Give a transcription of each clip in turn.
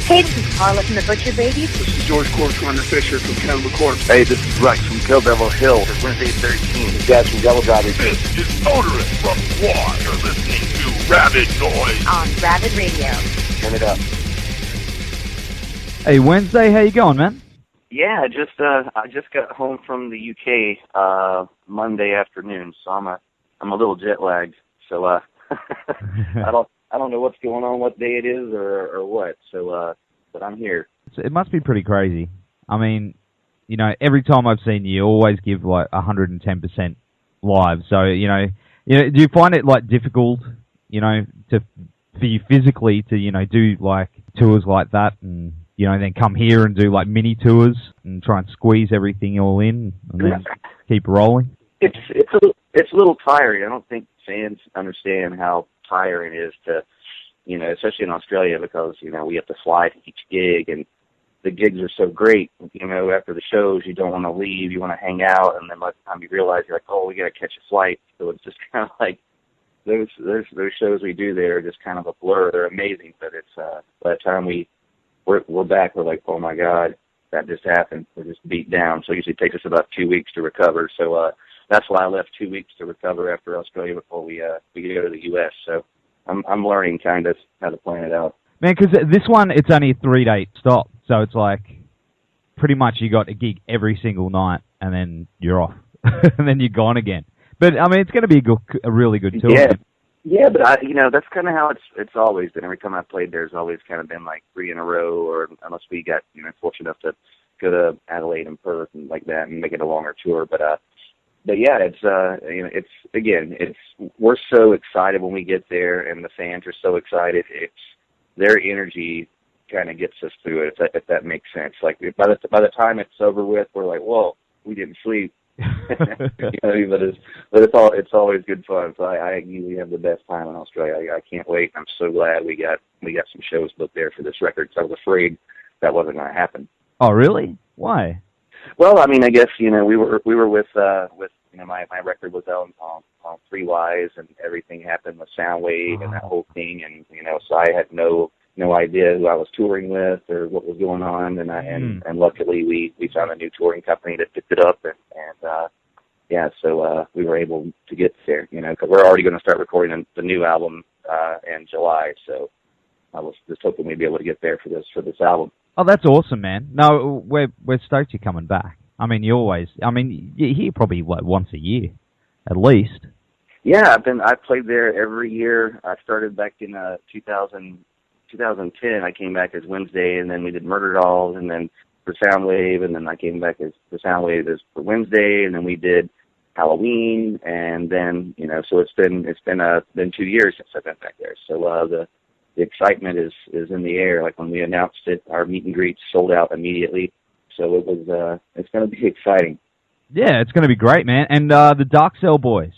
Hey, this is Carla from the Butcher Babies. This is George Corner Fisher from Cannibal Corpse. Hey, this is Rex from Kill Devil Hill. It's Wednesday 13. This is Dad from Devil Driving. This is Motorist from War. You're listening to Rabid Noise on Rabid Radio. Turn it up. Hey, Wednesday, how you going, man? Yeah, I just got home from the UK Monday afternoon, so I'm a little jet lagged. So I don't know what's going on, what day it is, or what. So but I'm here. It must be pretty crazy. I mean, you know, every time I've seen you, you always give like 110% live. So do you find it like difficult, for you physically to do like tours like that and then come here and do like mini tours and try and squeeze everything all in and then keep rolling? It's a little tiring. I don't think fans understand how tiring it is to, especially in Australia, because, we have to fly to each gig, and the gigs are so great. After the shows, you don't want to leave, you want to hang out, and then by the time you realize, you're like, oh, we got to catch a flight. So it's just kind of like those shows we do there are just kind of a blur. They're amazing, but it's by the time we're back, we're like, oh my God, that just happened. We're just beat down. So it usually takes us about 2 weeks to recover. So that's why I left 2 weeks to recover after Australia before we go to the U.S. So I'm learning kind of how to plan it out. Man, because this one, it's only a 3-day stop. So it's like pretty much you got a gig every single night and then you're off. And then you're gone again. But, I mean, it's going to be a really good tour. Yeah, but that's kind of how it's always been. Every time I've played, there's always kind of been like 3 in a row, or unless we got fortunate enough to go to Adelaide and Perth and like that and make it a longer tour. But yeah, we're so excited when we get there, and the fans are so excited. It's their energy kind of gets us through it, if that makes sense. Like by the time it's over with, we're like, whoa, we didn't sleep. But it's always good fun. So I usually have the best time in Australia. I can't wait. I'm so glad we got some shows booked there for this record. So I was afraid that wasn't going to happen. Oh, really? Why? Well, I mean, I guess we were with my record was out on 3Ys, and everything happened with Soundwave and that whole thing, and so I had no idea who I was touring with or what was going on, and luckily we found a new touring company that picked it up, and so we were able to get there, because we're already going to start recording the new album in July, so I was just hoping we'd be able to get there for this album. Oh, that's awesome, man. No, we're stoked you're coming back. I mean, you're here probably like once a year, at least. Yeah, I've played there every year. I started back in 2010. I came back as Wednesday, and then we did Murder Dolls, and then for Soundwave, and then I came back as for Soundwave as for Wednesday, and then we did Halloween, and then so it's been 2 years since I've been back there. So the excitement is in the air. Like when we announced it, our meet and greets sold out immediately. So it's going to be exciting. Yeah, it's going to be great, man. And the Dark Cell boys,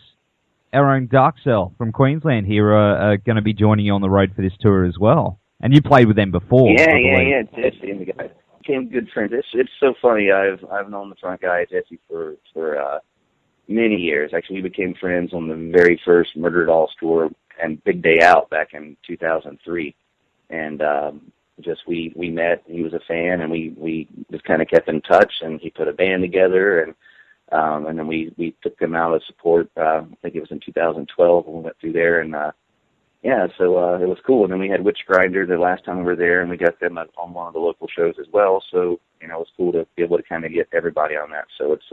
our own Dark Cell from Queensland here, are going to be joining you on the road for this tour as well. And you played with them before. Yeah. Jesse and the guys became good friends. It's so funny. I've known the front guy Jesse for many years. Actually, we became friends on the very first Murder Dolls tour and Big Day Out back in 2003, and we met. He was a fan, and we just kind of kept in touch. And he put a band together, and then we took them out as support. I think it was in 2012 when we went through there, and so it was cool. And then we had Witch Grinder the last time we were there, and we got them on one of the local shows as well. So it was cool to be able to kind of get everybody on that. So it's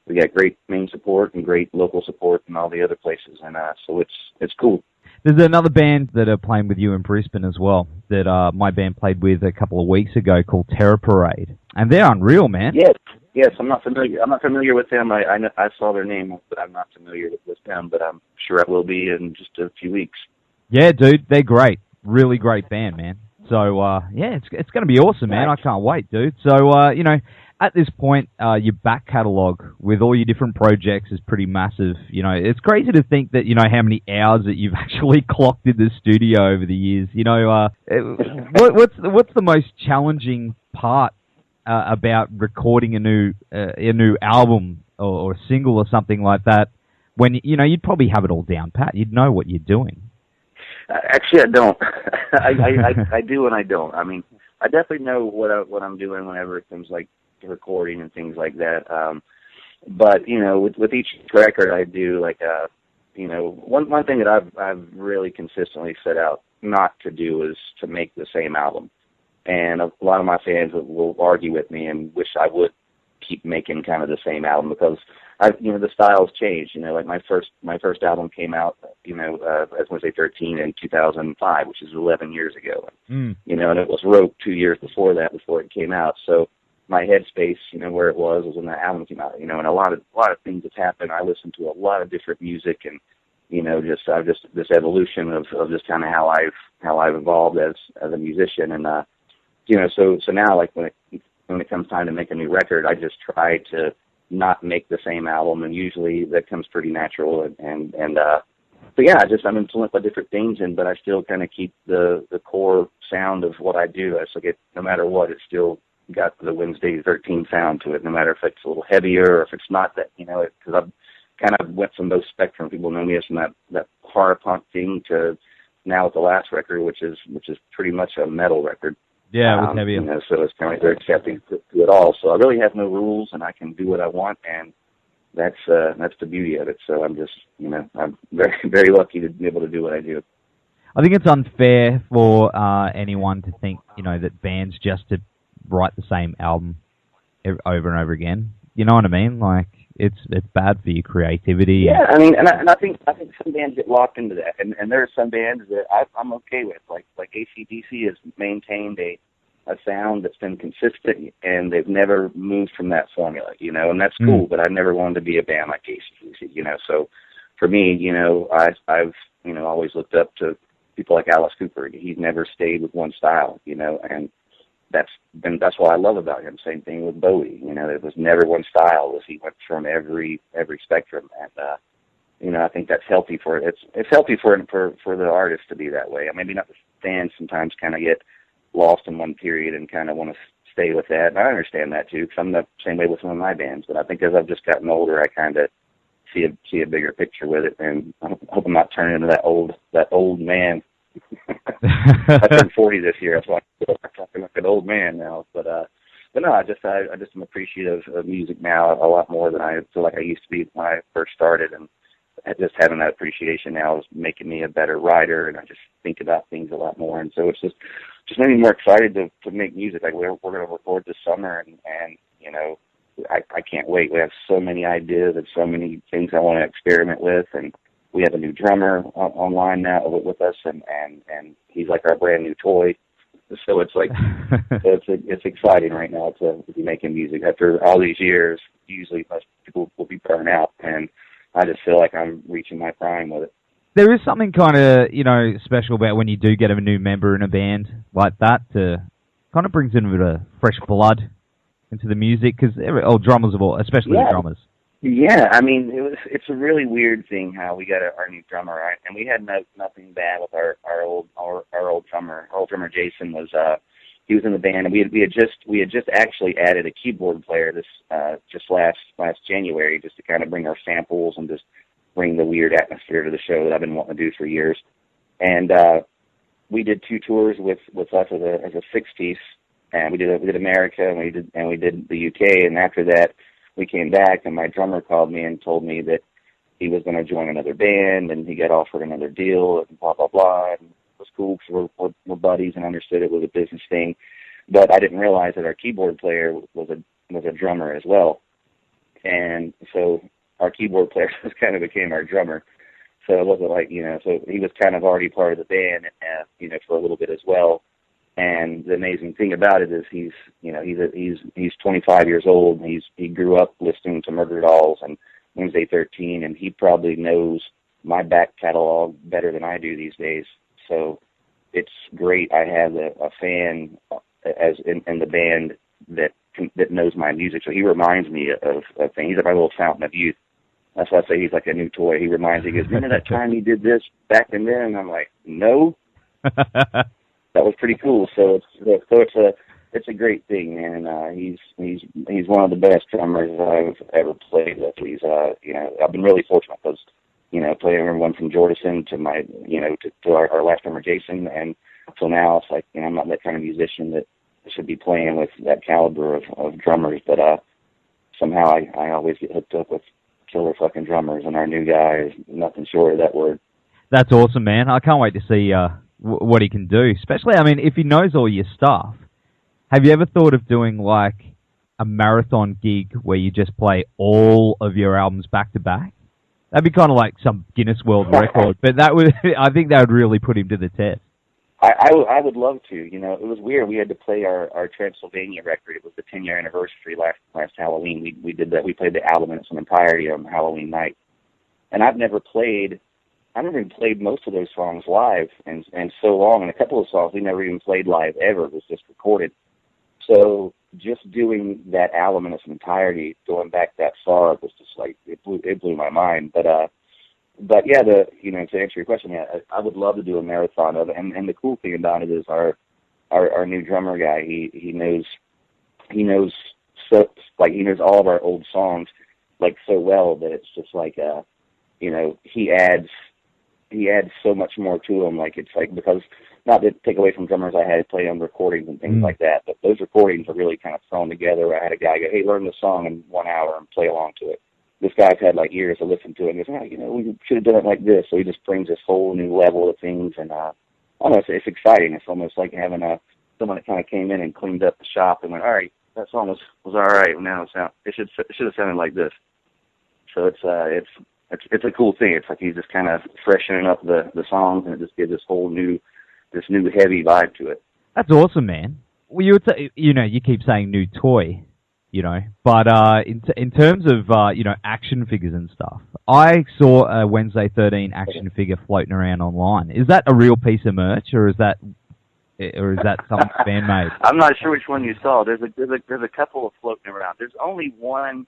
we got great main support and great local support in all the other places, and so it's cool. There's another band that are playing with you in Brisbane as well that my band played with a couple of weeks ago called Terror Parade, and they're unreal, man. Yes. I'm not familiar with them. I saw their name, but I'm not familiar with them. But I'm sure I will be in just a few weeks. Yeah, dude, they're great. Really great band, man. So it's going to be awesome, man. I can't wait, dude. So at this point, your back catalogue with all your different projects is pretty massive. It's crazy to think that, how many hours that you've actually clocked in the studio over the years. What's the most challenging part about recording a new album or a single or something like that when, you'd probably have it all down pat. You'd know what you're doing. Actually, I don't. I do and I don't. I mean, I definitely know what I'm doing whenever it comes like to recording and things like that. But you know, with each record I do, like you know, one thing that I've really consistently set out not to do is to make the same album. And a lot of my fans will argue with me and wish I would keep making kind of the same album, because you know, the styles changed. You know, like my first album came out, you know, as Wednesday 13 in 2005, which is 11 years ago. You know, and it was wrote 2 years before that, before it came out. So my headspace, you know, where it was when the album came out. You know, and a lot of things have happened. I listened to a lot of different music, and you know, just this evolution of just kind of how I've evolved as a musician. And you know, so now, like when it comes time to make a new record, I just try to not make the same album, and usually that comes pretty natural. And but yeah, I'm influenced by different things, but I still kind of keep the core sound of what I do. I still get, no matter what, it's still got the Wednesday 13 sound to it, no matter if it's a little heavier or if it's not, that, you know, because I've kind of went from those spectrum. People know me as from that horror punk thing to now with the last record, which is pretty much a metal record. Yeah, it was heavy. You know, so it's kind of like they're accepting to it all. So I really have no rules, and I can do what I want, and that's the beauty of it. So I'm just, you know, I'm very, very lucky to be able to do what I do. I think it's unfair for anyone to think, you know, that bands just to write the same album over and over again. You know what I mean? Like, it's bad for your creativity. Yeah, I mean, and I think some bands get locked into that, and there are some bands that I'm okay with, like AC/DC has maintained a sound that's been consistent, and they've never moved from that formula, you know, and that's cool. But I never wanted to be a band like AC/DC, you know. So for me, you know, I've you know, always looked up to people like Alice Cooper. He's never stayed with one style, you know, and that's what I love about him. Same thing with Bowie. You know, it was never one style. He went from every spectrum, and you know, I think that's healthy for it. It's healthy for the artist to be that way. Maybe not the fans sometimes kind of get lost in one period and kind of want to stay with that. And I understand that too, because I'm the same way with some of my bands. But I think as I've just gotten older, I kind of see a bigger picture with it, and I hope I'm not turning into that old man. I turned 40 this year. That's why I'm talking like an old man now. But no, I just am appreciative of music now a lot more than I feel like I used to be when I first started. And just having that appreciation now is making me a better writer, and I just think about things a lot more. And so it's just made me more excited to make music. Like we're going to record this summer, and you know, I can't wait. We have so many ideas and so many things I want to experiment with, and we have a new drummer online now with us, and he's like our brand new toy. So it's like it's exciting right now to be making music. After all these years, usually most people will be burned out, and I just feel like I'm reaching my prime with it. There is something kind of, you know, special about when you do get a new member in a band like that. To kind of brings in a bit of fresh blood into the music, because drummers of all, especially the drummers. Yeah, I mean, it's a really weird thing how we got our new drummer, right? And we had nothing bad with our old drummer. Our old drummer Jason was he was in the band, and we had just actually added a keyboard player this just last January, just to kind of bring our samples and just bring the weird atmosphere to the show that I've been wanting to do for years. And we did 2 tours with us as a 6-piece, and we did America, and we did the UK, and after that we came back, and my drummer called me and told me that he was going to join another band, and he got offered another deal, and blah, blah, blah. And it was cool because we're buddies and understood it was a business thing. But I didn't realize that our keyboard player was a drummer as well. And so our keyboard player just kind of became our drummer. So it wasn't like, you know, so he was kind of already part of the band, you know, for a little bit as well. And the amazing thing about it is he's 25 years old. And he grew up listening to Murder Dolls and Wednesday 13, and he probably knows my back catalog better than I do these days. So it's great. I have a fan as in the band that knows my music. So he reminds me of things. He's like my little fountain of youth. That's why I say he's like a new toy. He reminds me. He goes, "Remember that time you did this back then?" And I'm like, "No." That was pretty cool. So it's a great thing, man. He's one of the best drummers I've ever played with. He's you know, I've been really fortunate because, you know, playing everyone from Jordison to my, you know, to our last drummer Jason, and so now it's like, you know, I'm not that kind of musician that should be playing with that caliber of drummers, but somehow I always get hooked up with killer fucking drummers, and our new guy is nothing short of that word. That's awesome, man. I can't wait to see what he can do. Especially, I mean, if he knows all your stuff. Have you ever thought of doing like a marathon gig where you just play all of your albums back to back? That'd be kind of like some Guinness World Record, but that would, I think that would really put him to the test. I would love to. You know, it was weird. We had to play our Transylvania record. It was the 10-year anniversary last Halloween. We did that. We played the album in its entirety on Halloween night. And I've never even played most of those songs live and so long. And a couple of songs we never even played live ever. It was just recorded. So just doing that album in its entirety, going back that far, was just like, it blew my mind. But yeah, to answer your question, yeah, I would love to do a marathon of it. And the cool thing about it is our new drummer guy, he knows all of our old songs like so well that it's just like he adds so much more to them. Like, it's like, because not to take away from drummers I had play on recordings and things like that, but those recordings are really kind of thrown together. I had a guy go, "Hey, learn the song in 1 hour and play along to it." This guy's had like years to listen to it, and goes, we should have done it like this. So he just brings this whole new level of things, and I don't know, it's exciting. It's almost like having someone that kind of came in and cleaned up the shop and went, "All right, that song was all right. Now it should have sounded like this." So it's a cool thing. It's like he's just kind of freshening up the songs, and it just gives this new heavy vibe to it. That's awesome, man. Well, you keep saying new toy, but in terms of action figures and stuff, I saw a Wednesday 13 action figure floating around online. Is that a real piece of merch, or is that something fan made? I'm not sure which one you saw. There's a couple of floating around. There's only one.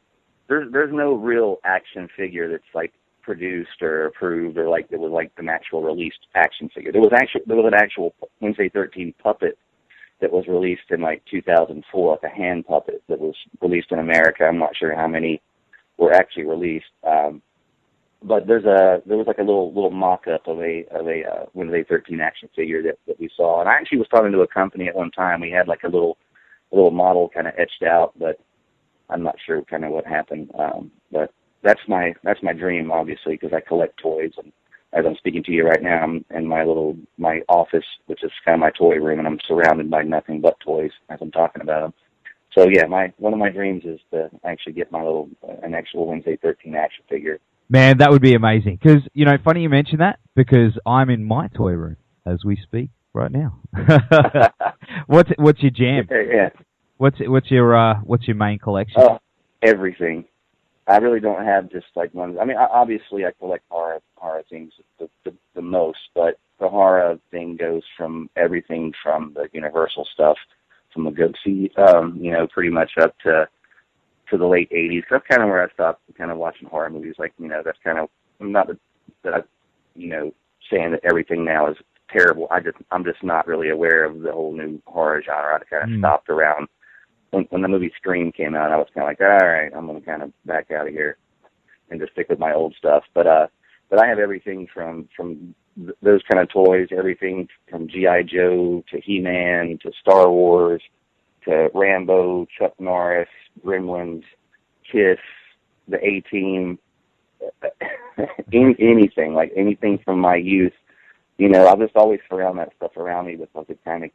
There's no real action figure that's like produced or approved, or like it was like an actual released action figure. There was an actual Wednesday 13 puppet that was released in like 2004, like a hand puppet that was released in America. I'm not sure how many were actually released, but there was like a little mock-up of a Wednesday 13 action figure that we saw. And I actually was talking to a company at one time. We had like a little model kind of etched out, but I'm not sure kind of what happened. But that's my dream, obviously, because I collect toys. And as I'm speaking to you right now, I'm in my office, which is kind of my toy room, and I'm surrounded by nothing but toys as I'm talking about them. So yeah, one of my dreams is to actually get an actual Wednesday 13 action figure. Man, that would be amazing. Because funny you mention that, because I'm in my toy room as we speak right now. What's your jam? Yeah. What's your main collection? Everything. I really don't have just like one. I mean, obviously I collect horror things the most, but the horror thing goes from everything from the Universal stuff, from the Goatsy, pretty much up to the late 80s. That's kind of where I stopped kind of watching horror movies. Like, that's kind of, not that I, saying that everything now is terrible. I'm just not really aware of the whole new horror genre. I kind of stopped around when the movie Scream came out. I was kind of like, all right, I'm going to kind of back out of here and just stick with my old stuff. But I have everything from those kind of toys, everything from G.I. Joe to He-Man to Star Wars to Rambo, Chuck Norris, Gremlins, Kiss, the A-Team, anything, like anything from my youth. I'll just always surround that stuff around me because it kind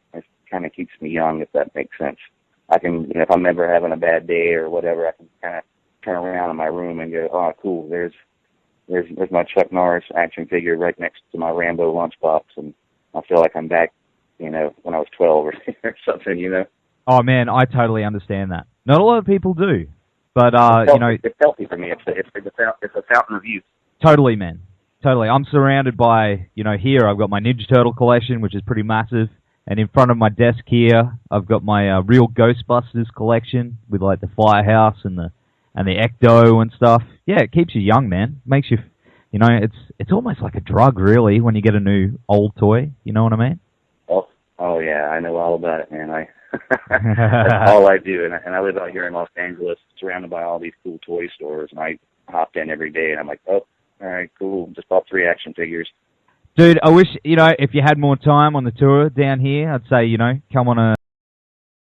of keeps me young, if that makes sense. I can, if I'm ever having a bad day or whatever, I can kind of turn around in my room and go, "Oh, cool, there's my Chuck Norris action figure right next to my Rambo lunchbox," and I feel like I'm back, when I was 12 or something, Oh man, I totally understand that. Not a lot of people do, but it's healthy for me. It's a fountain of youth. Totally, man. Totally. I'm surrounded by, here I've got my Ninja Turtle collection, which is pretty massive. And in front of my desk here, I've got my real Ghostbusters collection with like the Firehouse and the Ecto and stuff. Yeah, it keeps you young, man. Makes you, it's almost like a drug, really, when you get a new old toy. You know what I mean? Oh yeah, I know all about it, man. That's all I do, and I live out here in Los Angeles, surrounded by all these cool toy stores, and I hop in every day, and I'm like, oh, all right, cool, just bought 3 action figures. Dude, I wish, if you had more time on the tour down here, I'd say, come on a